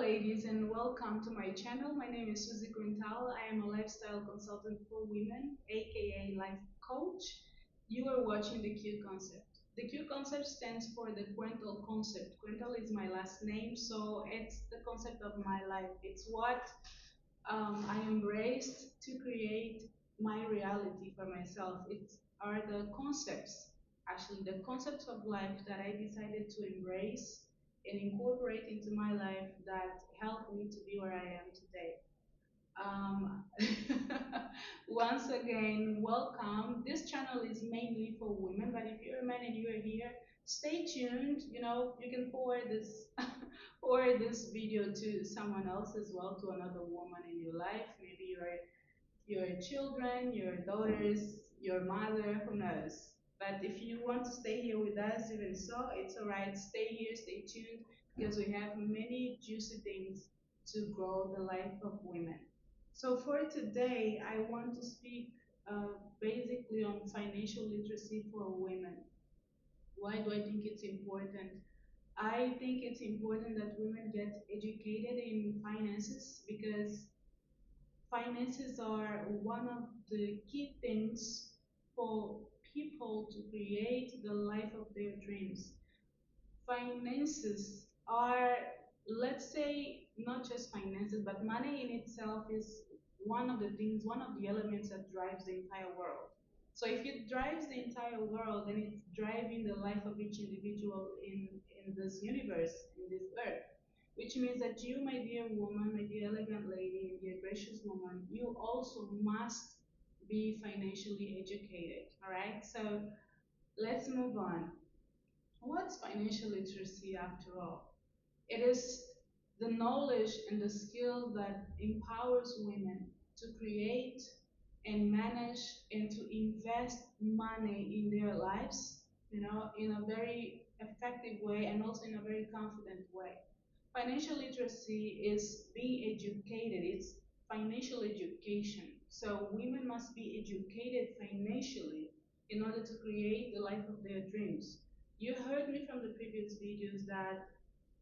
ladies, and welcome to my channel. My name is Suzy Quintal. I am a lifestyle consultant for women, aka life coach. You are watching the Q concept. The Q concept stands for the Quintal concept. Quintal is my last name, so it's the concept of my life. It's what I embraced to create my reality for myself. It are the concepts, actually, the concepts of life that I decided to embrace and incorporate into my life that helped me to be where I am today. Um, Once again, welcome. This channel is mainly for women, but if you're a man and you're here, stay tuned. You can forward this forward this video to someone else as well, to another woman in your life, maybe your children, your daughters, your mother, who knows. But if you want to stay here with us, even so, it's all right. Stay here, stay tuned, because we have many juicy things to grow the life of women. So for today, I want to speak basically on financial literacy for women. Why do I think it's important? I think it's important that women get educated in finances because finances are one of the key things for people to create the life of their dreams. Finances are, let's say, not just finances, but money in itself is one of the things, one of the elements that drives the entire world. So if it drives the entire world, then it's driving the life of each individual in this universe, in this earth. Which means that you, my dear woman, my dear elegant lady, my dear gracious woman, you also must be financially educated. All right? So let's move on. What's financial literacy after all? It is the knowledge and the skill that empowers women to create and manage and to invest money in their lives, in a very effective way and also in a very confident way. Financial literacy is being educated, it's financial education. So women must be educated financially in order to create the life of their dreams. You heard me from the previous videos that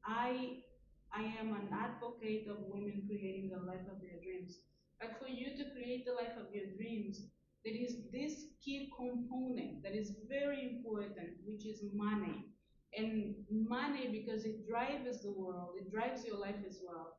I I am an advocate of women creating the life of their dreams. But for you to create the life of your dreams, there is this key component that is very important, which is money. And money, because it drives the world, it drives your life as well.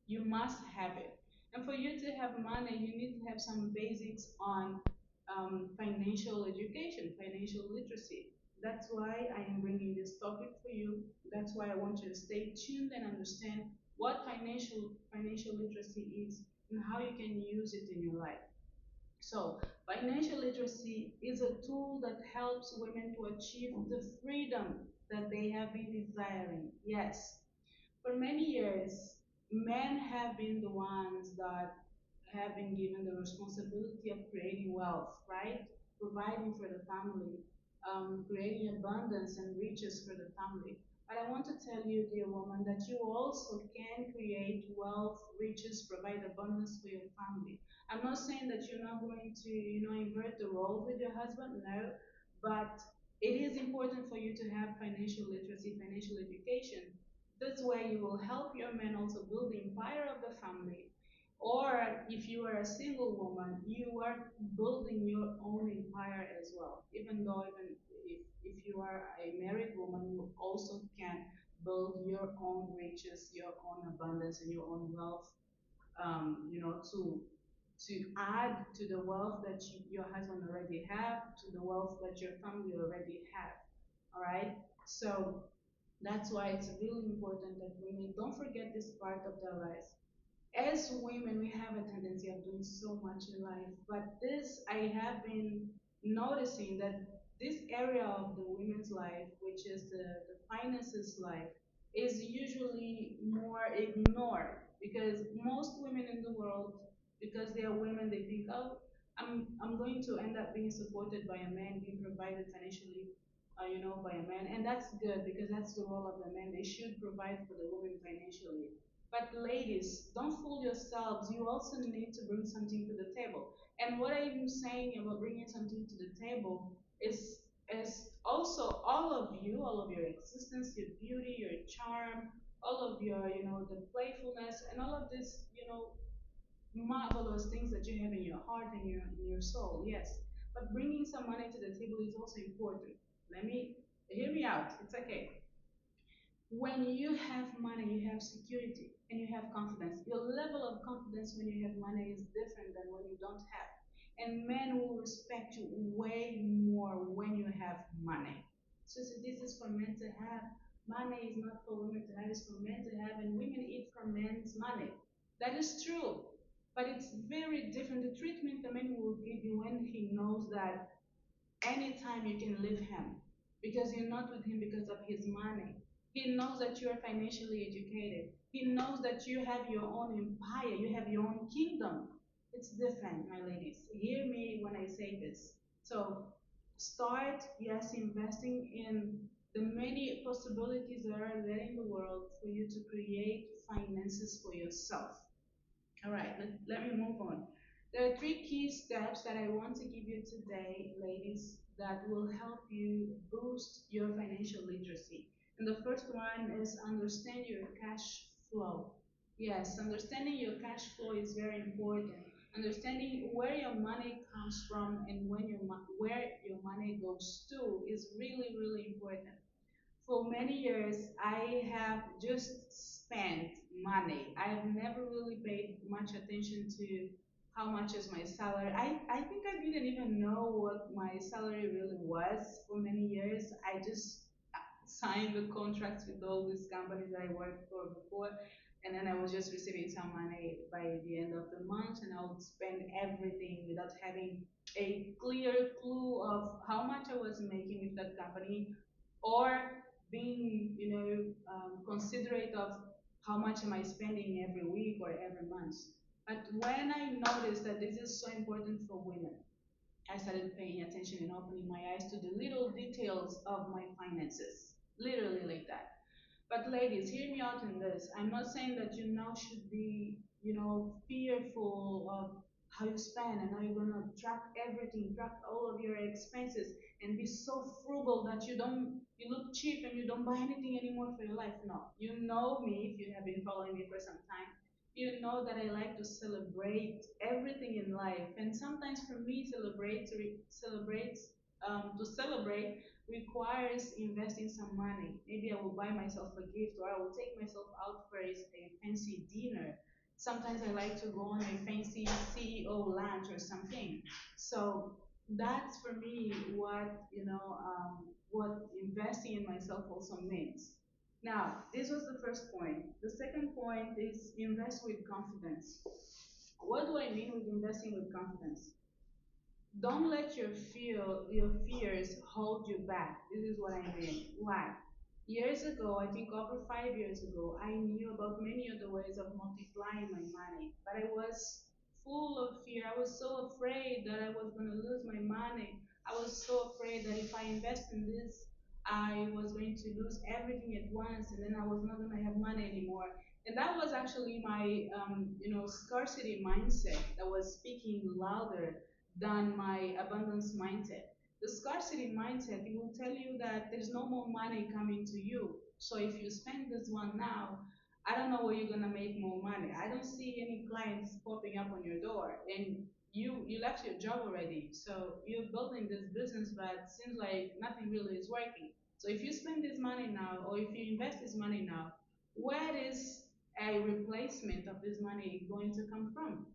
You must have it. And for you to have money, you need to have some basics on financial education, financial literacy. That's why I am bringing this topic for you. That's why I want you to stay tuned and understand what financial literacy is and how you can use it in your life. So, financial literacy is a tool that helps women to achieve the freedom that they have been desiring. Yes, for many years, men have been the ones that have been given the responsibility of creating wealth, right? Providing for the family, creating abundance and riches for the family. But I want to tell you, dear woman, that you also can create wealth, riches, provide abundance for your family. I'm not saying that you're not going to, invert the role with your husband, no, but it is important for you to have financial literacy, financial education. This way, you will help your man also build the empire of the family. Or if you are a single woman, you are building your own empire as well. Even though, even if you are a married woman, you also can build your own riches, your own abundance, and your own wealth. To add to the wealth that your husband already have, to the wealth that your family already have. All right. So that's why it's really important that women don't forget this part of their lives. As women, we have a tendency of doing so much in life, but this I have been noticing that this area of the women's life, which is the finances life, is usually more ignored because most women in the world, because they are women, they think, oh, I'm going to end up being supported by a man, being provided financially, by a man, and that's good because that's the role of the man. They should provide for the women financially. But ladies, don't fool yourselves. You also need to bring something to the table. And what I'm saying about bringing something to the table is also all of you, all of your existence, your beauty, your charm, all of your, the playfulness and all of this, marvelous things that you have in your heart and in your soul, yes. But bringing some money to the table is also important. Let me hear me out. It's okay. When you have money, you have security and you have confidence. Your level of confidence when you have money is different than when you don't have. And men will respect you way more when you have money. So this is for men to have. Money is not for women to have, it's for men to have, and women eat from men's money. That is true. But it's very different. The treatment the man will give you when he knows that anytime you can leave him because you're not with him because of his money. He knows that you are financially educated. He knows that you have your own empire, you have your own kingdom. It's different, my ladies. Hear me when I say this. So start, yes, investing in the many possibilities that are there in the world for you to create finances for yourself. All right, let me move on. There are three key steps that I want to give you today, ladies, that will help you boost your financial literacy. And the first one is understand your cash flow. Yes, understanding your cash flow is very important. Understanding where your money comes from and where your money goes to is really, really important. For many years, I have just spent money. I've never really paid much attention to how much is my salary. I think I didn't even know what my salary really was for many years. I just signed the contracts with all these companies that I worked for before, and then I was just receiving some money by the end of the month, and I would spend everything without having a clear clue of how much I was making with that company, or being, considerate of how much am I spending every week or every month. But when I noticed that this is so important for women, I started paying attention and opening my eyes to the little details of my finances. Literally like that. But ladies, hear me out in this. I'm not saying that you now should be, fearful of how you spend and how you're gonna track everything, track all of your expenses, and be so frugal that you look cheap and you don't buy anything anymore for your life. No, you know me if you have been following me for some time. You know that I like to celebrate everything in life, and sometimes for me, to celebrate requires investing some money. Maybe I will buy myself a gift or I will take myself out for a fancy dinner. Sometimes I like to go on a fancy CEO lunch or something. So that's for me what investing in myself also means. Now, this was the first point. The second point is invest with confidence. What do I mean with investing with confidence? Don't let your fears hold you back. This is what I mean. Why? Years ago, I think over 5 years ago, I knew about many other ways of multiplying my money, but I was full of fear. I was so afraid that I was going to lose my money. I was so afraid that if I invest in this, I was going to lose everything at once, and then I was not going to have money anymore. And that was actually my, scarcity mindset that was speaking louder than my abundance mindset. The scarcity mindset, it will tell you that there's no more money coming to you. So if you spend this one now, I don't know where you're gonna make more money. I don't see any clients popping up on your door, and you left your job already. So you're building this business, but it seems like nothing really is working. So if you spend this money now, or if you invest this money now, where is a replacement of this money going to come from?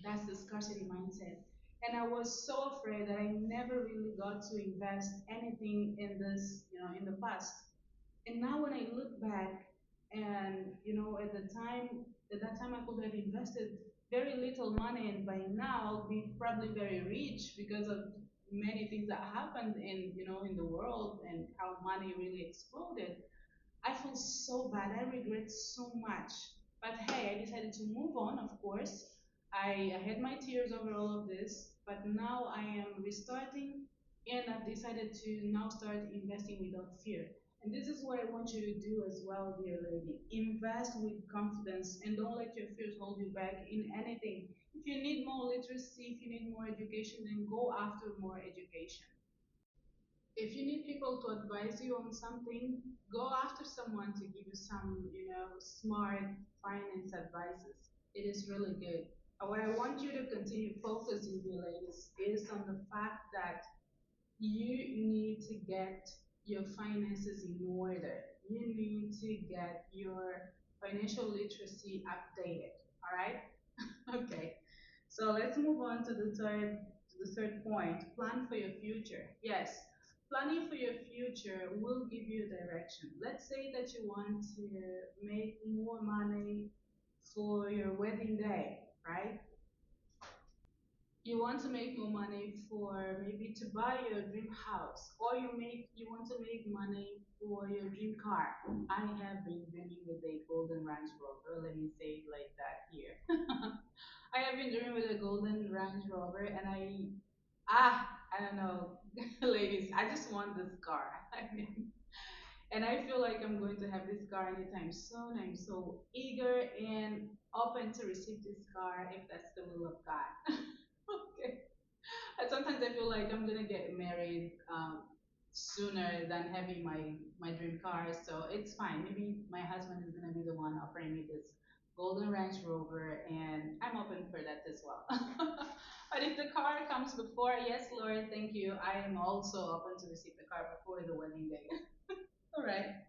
That's the scarcity mindset. And I was so afraid that I never really got to invest anything in this, in the past. And now when I look back and, at that time I could have invested very little money, and by now I'll be probably very rich because of many things that happened in the world and how money really exploded. I feel so bad. I regret so much. But hey, I decided to move on, of course. I had my tears over all of this, but now I am restarting, and I've decided to now start investing without fear. And this is what I want you to do as well, dear lady. Invest with confidence and don't let your fears hold you back in anything. If you need more literacy, if you need more education, then go after more education. If you need people to advise you on something, go after someone to give you some, smart finance advices. It is really good. What I want you to continue focusing, dear ladies, is on the fact that you need to get your finances in order. You need to get your financial literacy updated. All right? Okay. So let's move on to the third point. Plan for your future. Yes. Planning for your future will give you direction. Let's say that you want to make more money for your wedding day, right? You want to make more money for maybe to buy your dream house, or you want to make money for your dream car. I have been dreaming with a golden Range Rover. Let me say it like that here. I have been dreaming with a golden Range Rover, and I don't know, ladies. I just want this car. I mean, and I feel like I'm going to have this car anytime soon. I'm so eager and open to receive this car if that's the will of God. Okay. And sometimes I feel like I'm gonna get married sooner than having my dream car. So it's fine. Maybe my husband is gonna be the one offering me this golden Range Rover, and I'm open for that as well. But if the car comes before, yes, Lord, thank you. I am also open to receive the car before the wedding day. All right.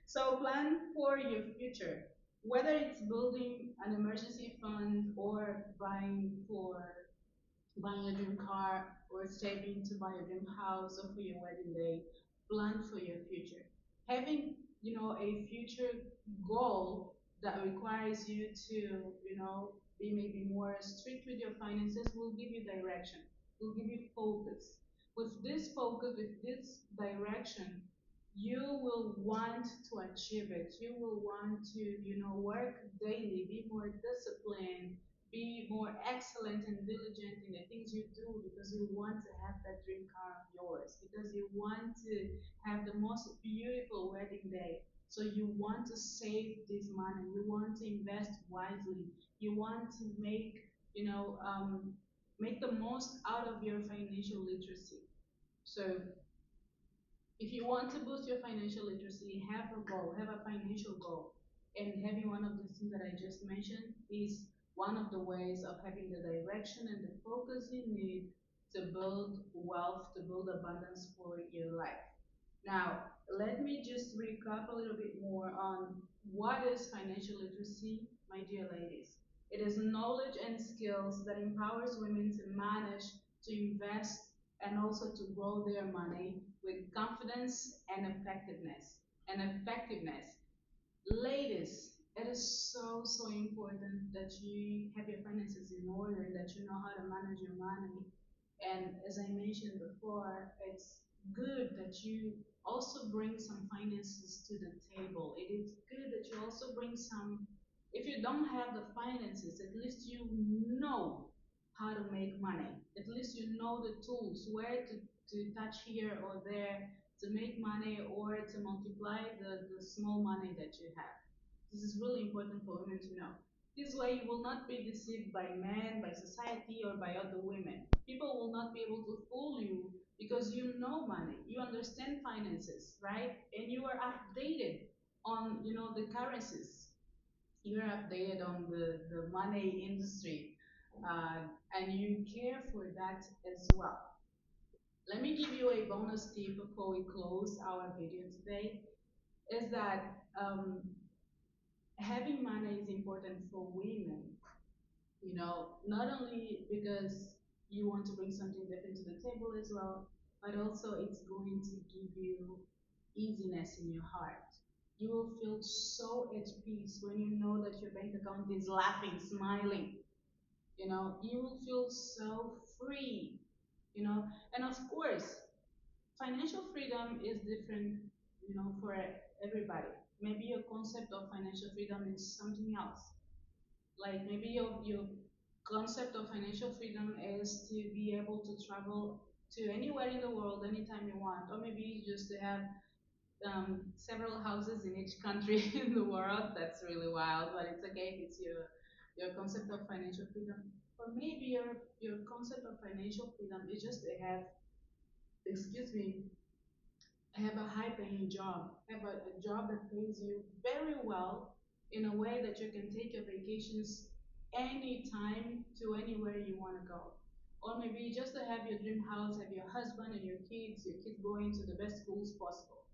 So plan for your future, whether it's building an emergency fund or buying a dream car or saving to buy a dream house or for your wedding day. Plan for your future. Having, a future goal that requires you to, be maybe more strict with your finances will give you direction, will give you focus. With this focus, with this direction, you will want to achieve it. You will want to, work daily, be more disciplined, be more excellent and diligent in the things you do because you want to have that dream car of yours, because you want to have the most beautiful wedding day. So you want to save this money, you want to invest wisely, you want to make the most out of your financial literacy. So if you want to boost your financial literacy, have a goal, have a financial goal. And having one of the things that I just mentioned is one of the ways of having the direction and the focus you need to build wealth, to build abundance for your life. Now, let me just recap a little bit more on what is financial literacy, my dear ladies. It is knowledge and skills that empowers women to manage, to invest, and also to grow their money with confidence and effectiveness. And effectiveness. Ladies, it is so, so important that you have your finances in order, that you know how to manage your money. And as I mentioned before, it's good that you also bring some finances to the table. It is good that you also bring some, if you don't have the finances, at least you know how to make money. At least you know the tools, where to touch here or there to make money or to multiply the small money that you have. This is really important for women to know. This way, you will not be deceived by men, by society, or by other women. People will not be able to fool you because you know money, you understand finances, right? And you are updated on, the currencies. You are updated on the money industry, uh, and you care for that as well. Let me give you a bonus tip before we close our video today. Is that having money is important for women, not only because you want to bring something different to the table as well, but also it's going to give you easiness in your heart. You will feel so at peace when you know that your bank account is laughing, smiling. You will feel so free, and of course, financial freedom is different, for everybody. Maybe your concept of financial freedom is something else. Like maybe your concept of financial freedom is to be able to travel to anywhere in the world anytime you want, or maybe just to have several houses in each country in the world. That's really wild, but it's okay if it's your concept of financial freedom. Or maybe your concept of financial freedom is just to have, excuse me, have a high paying job, have a job that pays you very well in a way that you can take your vacations anytime to anywhere you want to go. Or maybe just to have your dream house, have your husband and your kids going to the best schools possible.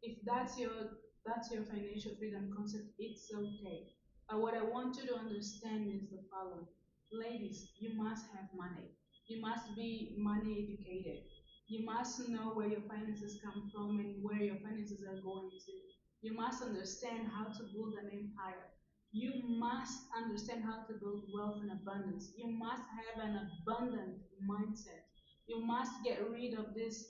If that's your financial freedom concept, it's okay. But what I want you to understand is the following. Ladies, you must have money. You must be money educated. You must know where your finances come from and where your finances are going to. You must understand how to build an empire. You must understand how to build wealth and abundance. You must have an abundant mindset. You must get rid of this,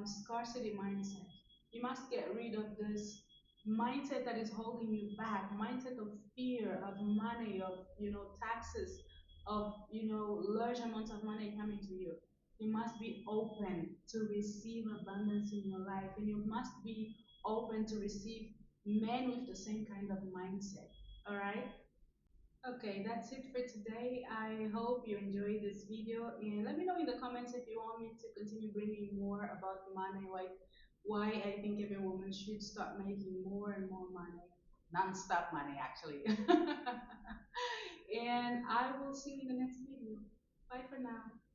scarcity mindset. You must get rid of this mindset that is holding you back, mindset of fear, of money, of taxes, of large amounts of money coming to you. You must be open to receive abundance in your life, and you must be open to receive men with the same kind of mindset. All right? Okay, that's it for today. I hope you enjoyed this video, and let me know in the comments if you want me to continue bringing more about money, like why I think every woman should start making more and more money, non-stop money actually. And I will see you in the next video. Bye for now.